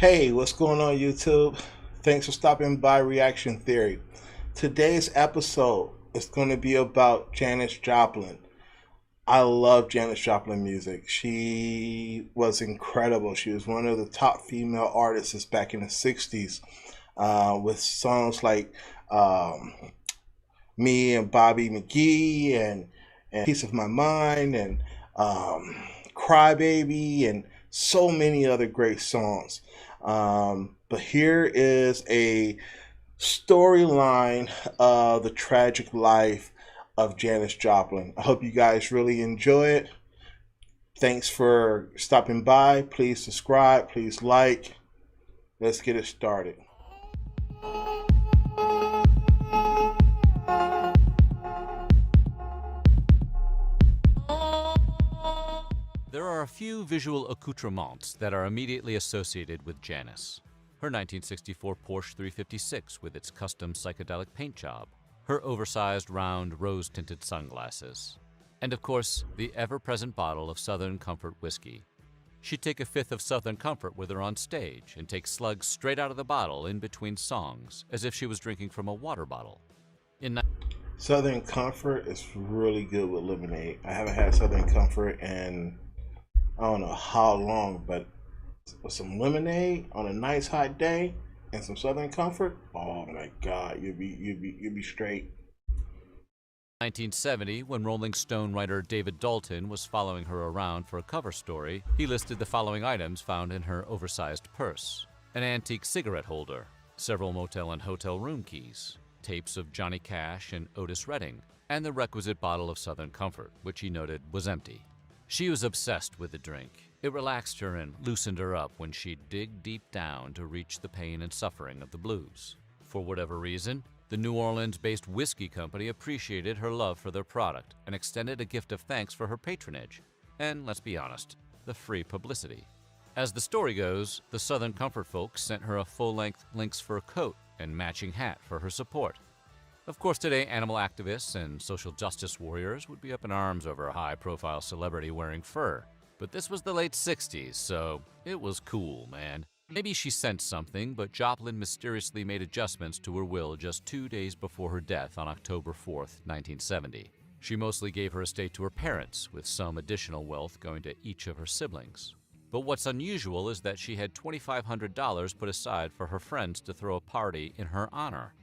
Hey, what's going on, YouTube? Thanks for stopping by Reaction Theory. Today's episode is going to be about Janis Joplin. I love Janis Joplin music. She was incredible. She was one of the top female artists back in the 60s with songs like um, Me and Bobby McGee and Piece of My Mind and Cry Baby and so many other great songs. But here is a storyline of the tragic life of Janis Joplin. I hope you guys really enjoy it. Thanks for stopping by. Please subscribe. Please like. Let's get it started. There are a few visual accoutrements that are immediately associated with Janis. Her 1964 Porsche 356 with its custom psychedelic paint job, her oversized round rose-tinted sunglasses, and of course, the ever-present bottle of Southern Comfort whiskey. She'd take a fifth of Southern Comfort with her on stage and take slugs straight out of the bottle in between songs, as if she was drinking from a water bottle. Southern Comfort is really good with lemonade. I haven't had Southern Comfort in I don't know how long, but with some lemonade on a nice hot day and some Southern Comfort, oh my God, you'd be straight. 1970, when Rolling Stone writer David Dalton was following her around for a cover story, he listed the following items found in her oversized purse: an antique cigarette holder, several motel and hotel room keys, tapes of Johnny Cash and Otis Redding, and the requisite bottle of Southern Comfort, which he noted was empty. She was obsessed with the drink. It relaxed her and loosened her up when she'd dig deep down to reach the pain and suffering of the blues. For whatever reason, the New Orleans-based whiskey company appreciated her love for their product and extended a gift of thanks for her patronage, and let's be honest, the free publicity. As the story goes, the Southern Comfort folks sent her a full-length lynx fur coat and matching hat for her support. Of course, today, animal activists and social justice warriors would be up in arms over a high-profile celebrity wearing fur. But this was the late 60s, so it was cool, man. Maybe she sensed something, but Joplin mysteriously made adjustments to her will just 2 days before her death on October 4th, 1970. She mostly gave her estate to her parents, with some additional wealth going to each of her siblings. But what's unusual is that she had $2,500 put aside for her friends to throw a party in her honor.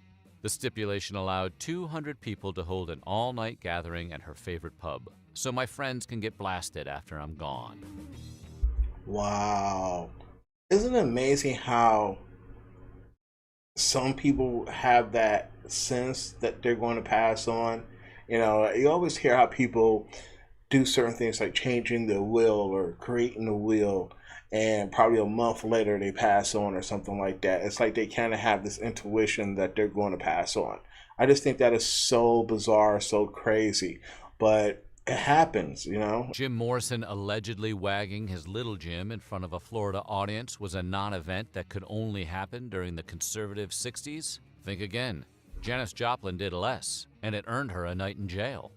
The stipulation allowed 200 people to hold an all-night gathering at her favorite pub, so my friends can get blasted after I'm gone. Wow. Isn't it amazing how some people have that sense that they're going to pass on? You know, you always hear how people do certain things like changing the will or creating the will, and probably a month later they pass on or something like that. It's like they kind of have this intuition that they're going to pass on. I just think that is so bizarre, so crazy, but it happens, you know. Jim Morrison allegedly wagging his little Jim in front of a Florida audience was a non-event that could only happen during the conservative 60s? Think again. Janis Joplin did less, and it earned her a night in jail.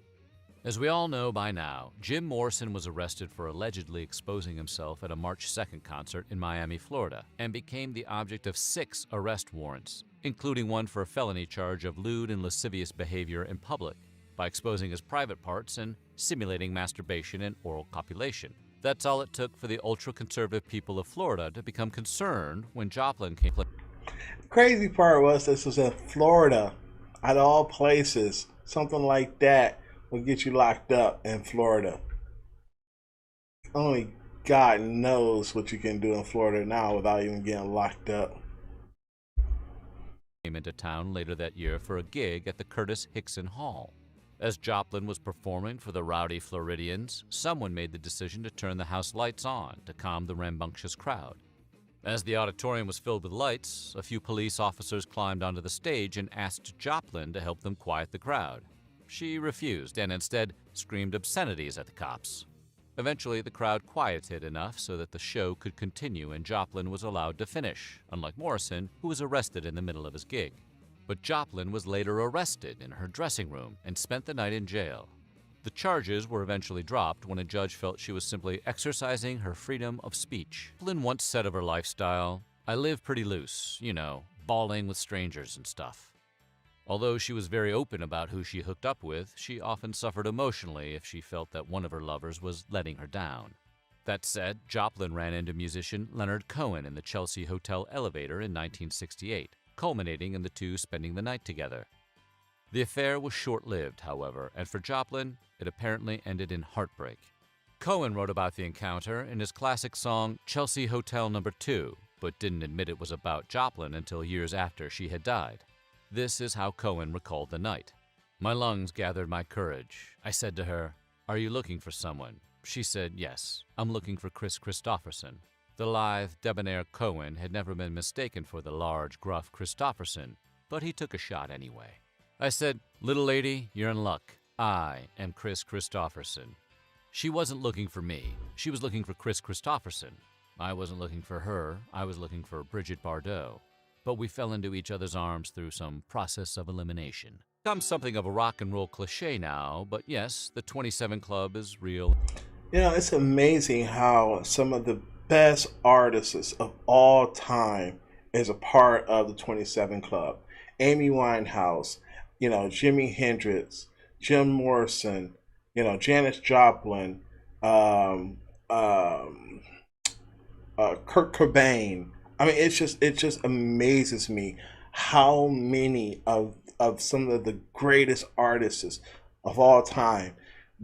As we all know by now, Jim Morrison was arrested for allegedly exposing himself at a March 2nd concert in Miami, Florida, and became the object of 6 arrest warrants, including one for a felony charge of lewd and lascivious behavior in public by exposing his private parts and simulating masturbation and oral copulation. That's all it took for the ultra-conservative people of Florida to become concerned when Joplin came. Crazy part was this was in Florida, out of all places. Something like that will get you locked up in Florida. Only God knows what you can do in Florida now without even getting locked up. Came into town later that year for a gig at the Curtis Hickson Hall. As Joplin was performing for the rowdy Floridians, someone made the decision to turn the house lights on to calm the rambunctious crowd. As the auditorium was filled with lights, a few police officers climbed onto the stage and asked Joplin to help them quiet the crowd. She refused and instead screamed obscenities at the cops. Eventually, the crowd quieted enough so that the show could continue and Joplin was allowed to finish, unlike Morrison, who was arrested in the middle of his gig. But Joplin was later arrested in her dressing room and spent the night in jail. The charges were eventually dropped when a judge felt she was simply exercising her freedom of speech. Joplin once said of her lifestyle, I live pretty loose, balling with strangers and stuff. Although she was very open about who she hooked up with, she often suffered emotionally if she felt that one of her lovers was letting her down. That said, Joplin ran into musician Leonard Cohen in the Chelsea Hotel elevator in 1968, culminating in the two spending the night together. The affair was short-lived, however, and for Joplin, it apparently ended in heartbreak. Cohen wrote about the encounter in his classic song Chelsea Hotel No. 2, but didn't admit it was about Joplin until years after she had died. This is how Cohen recalled the night. "My lungs gathered my courage. I said to her, 'Are you looking for someone?' She said, 'Yes, I'm looking for Chris Christopherson.'" The lithe, debonair Cohen had never been mistaken for the large, gruff Christopherson, but he took a shot anyway. "I said, 'Little lady, you're in luck. I am Chris Christopherson.' She wasn't looking for me. She was looking for Chris Christopherson. I wasn't looking for her. I was looking for Brigitte Bardot. But we fell into each other's arms through some process of elimination." Comes something of a rock and roll cliche now, but yes, the 27 Club is real. It's amazing how some of the best artists of all time is a part of the 27 Club. Amy Winehouse, Jimi Hendrix, Jim Morrison, Janis Joplin, um, um, Kurt Cobain. I mean, it just amazes me how many of some of the greatest artists of all time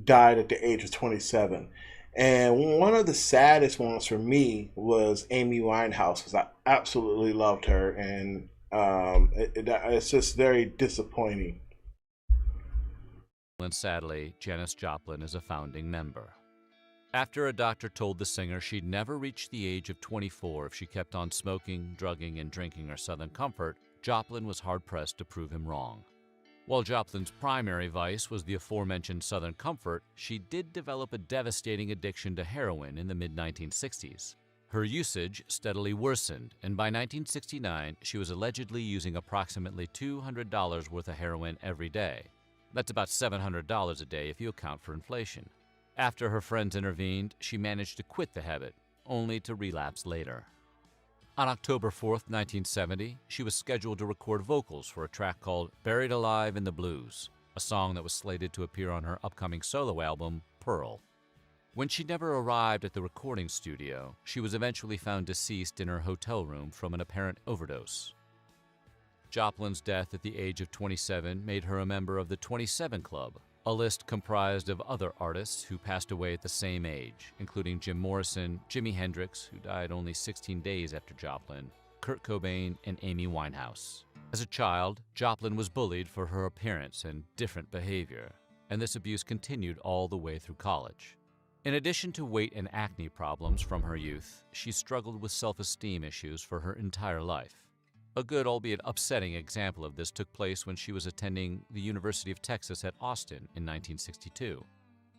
died at the age of 27. And one of the saddest ones for me was Amy Winehouse because I absolutely loved her, and it's just very disappointing. And sadly, Janis Joplin is a founding member. After a doctor told the singer she'd never reach the age of 24 if she kept on smoking, drugging, and drinking her Southern Comfort, Joplin was hard-pressed to prove him wrong. While Joplin's primary vice was the aforementioned Southern Comfort, she did develop a devastating addiction to heroin in the mid-1960s. Her usage steadily worsened, and by 1969, she was allegedly using approximately $200 worth of heroin every day. That's about $700 a day if you account for inflation. After her friends intervened, she managed to quit the habit, only to relapse later. On October 4th, 1970, she was scheduled to record vocals for a track called Buried Alive in the Blues, a song that was slated to appear on her upcoming solo album, Pearl. When she never arrived at the recording studio, she was eventually found deceased in her hotel room from an apparent overdose. Joplin's death at the age of 27 made her a member of the 27 Club, a list comprised of other artists who passed away at the same age, including Jim Morrison, Jimi Hendrix, who died only 16 days after Joplin, Kurt Cobain, and Amy Winehouse. As a child, Joplin was bullied for her appearance and different behavior, and this abuse continued all the way through college. In addition to weight and acne problems from her youth, she struggled with self-esteem issues for her entire life. A good, albeit upsetting, example of this took place when she was attending the University of Texas at Austin in 1962.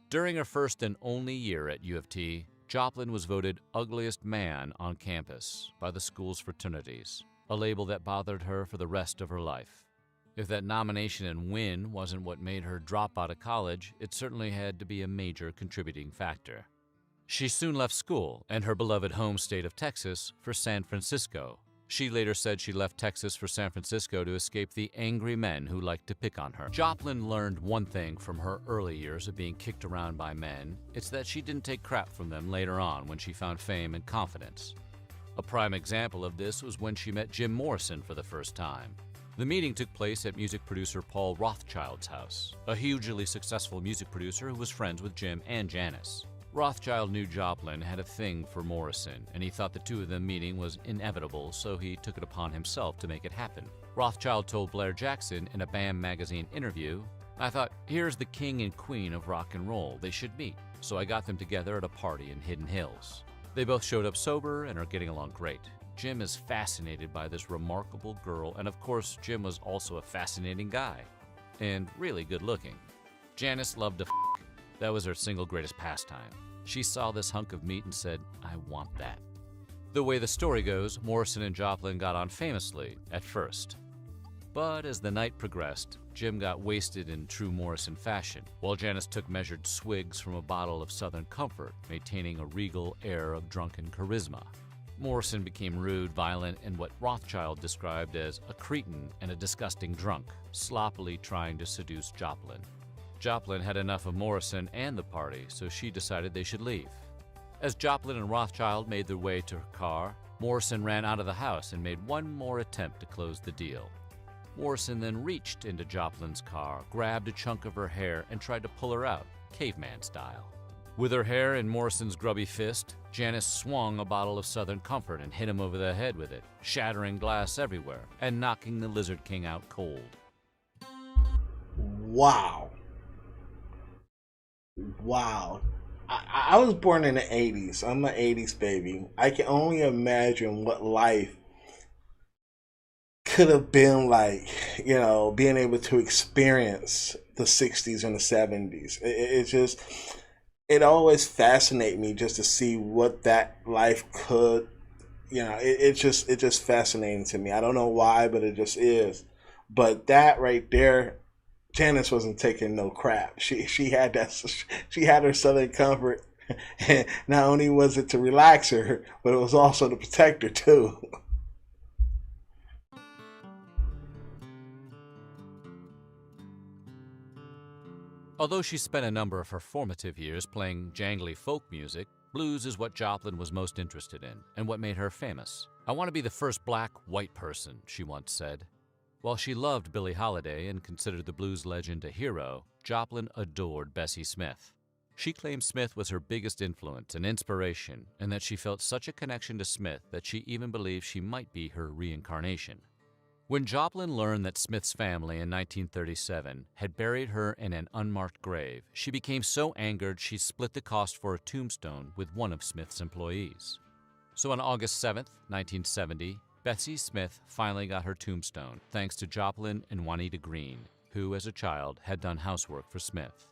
During her first and only year at U of T, Joplin was voted ugliest man on campus by the school's fraternities, a label that bothered her for the rest of her life. If that nomination and win wasn't what made her drop out of college, it certainly had to be a major contributing factor. She soon left school and her beloved home state of Texas for San Francisco. She later said she left Texas for San Francisco to escape the angry men who liked to pick on her. Joplin learned one thing from her early years of being kicked around by men. It's that she didn't take crap from them later on when she found fame and confidence. A prime example of this was when she met Jim Morrison for the first time. The meeting took place at music producer Paul Rothchild's house, a hugely successful music producer who was friends with Jim and Janis. Rothschild knew Joplin had a thing for Morrison, and he thought the two of them meeting was inevitable, so he took it upon himself to make it happen. Rothschild told Blair Jackson in a BAM magazine interview, "I thought, here's the king and queen of rock and roll. They should meet. So I got them together at a party in Hidden Hills. They both showed up sober and are getting along great. Jim is fascinated by this remarkable girl, and of course, Jim was also a fascinating guy. And really good looking. Janis loved to f***. That was her single greatest pastime. She saw this hunk of meat and said, I want that." The way the story goes, Morrison and Joplin got on famously at first. But as the night progressed, Jim got wasted in true Morrison fashion, while Janis took measured swigs from a bottle of Southern Comfort, maintaining a regal air of drunken charisma. Morrison became rude, violent, and what Rothschild described as a cretin and a disgusting drunk, sloppily trying to seduce Joplin. Joplin had enough of Morrison and the party, so she decided they should leave. As Joplin and Rothschild made their way to her car, Morrison ran out of the house and made one more attempt to close the deal. Morrison then reached into Joplin's car, grabbed a chunk of her hair, and tried to pull her out, caveman style. With her hair in Morrison's grubby fist, Janis swung a bottle of Southern Comfort and hit him over the head with it, shattering glass everywhere and knocking the Lizard King out cold. Wow. Wow. I was born in the 80s. I'm an 80s baby. I can only imagine what life could have been like, being able to experience the 60s and the 70s. It always fascinates me just to see what that life could, it's just fascinating to me. I don't know why, but it just is. But that right there, Janis wasn't taking no crap. She had her Southern Comfort, and not only was it to relax her, but it was also to protect her too. Although she spent a number of her formative years playing jangly folk music, blues is what Joplin was most interested in and what made her famous. "I want to be the first black, white person," she once said. While she loved Billie Holiday and considered the blues legend a hero, Joplin adored Bessie Smith. She claimed Smith was her biggest influence and inspiration, and that she felt such a connection to Smith that she even believed she might be her reincarnation. When Joplin learned that Smith's family in 1937 had buried her in an unmarked grave, she became so angered she split the cost for a tombstone with one of Smith's employees. So on August 7, 1970, Bessie Smith finally got her tombstone, thanks to Joplin and Juanita Green, who, as a child, had done housework for Smith.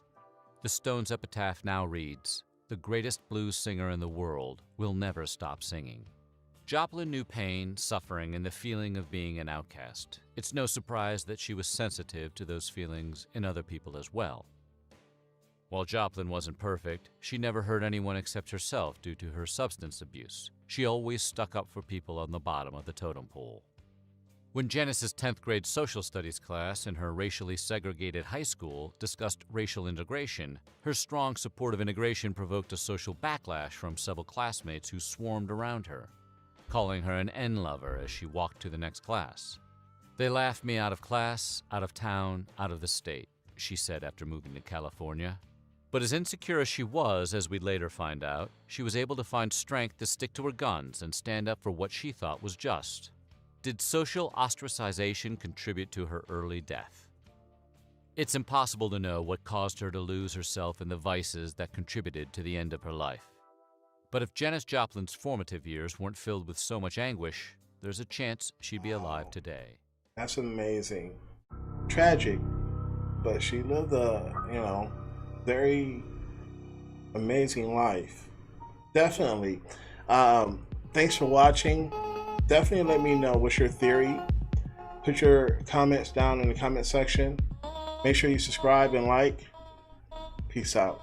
The stone's epitaph now reads, "The greatest blues singer in the world will never stop singing." Joplin knew pain, suffering, and the feeling of being an outcast. It's no surprise that she was sensitive to those feelings in other people as well. While Joplin wasn't perfect, she never hurt anyone except herself due to her substance abuse. She always stuck up for people on the bottom of the totem pole. When Janis's 10th grade social studies class in her racially segregated high school discussed racial integration, her strong support of integration provoked a social backlash from several classmates who swarmed around her, calling her an N-lover as she walked to the next class. "They laughed me out of class, out of town, out of the state," she said after moving to California. But as insecure as she was, as we'd later find out, she was able to find strength to stick to her guns and stand up for what she thought was just. Did social ostracization contribute to her early death? It's impossible to know what caused her to lose herself in the vices that contributed to the end of her life. But if Janis Joplin's formative years weren't filled with so much anguish, there's a chance she'd be alive today. That's amazing. Tragic, but she lived a, very amazing life. Definitely. Thanks for watching. Definitely let me know what's your theory. Put your comments down in the comment section. Make sure you subscribe and like. Peace out.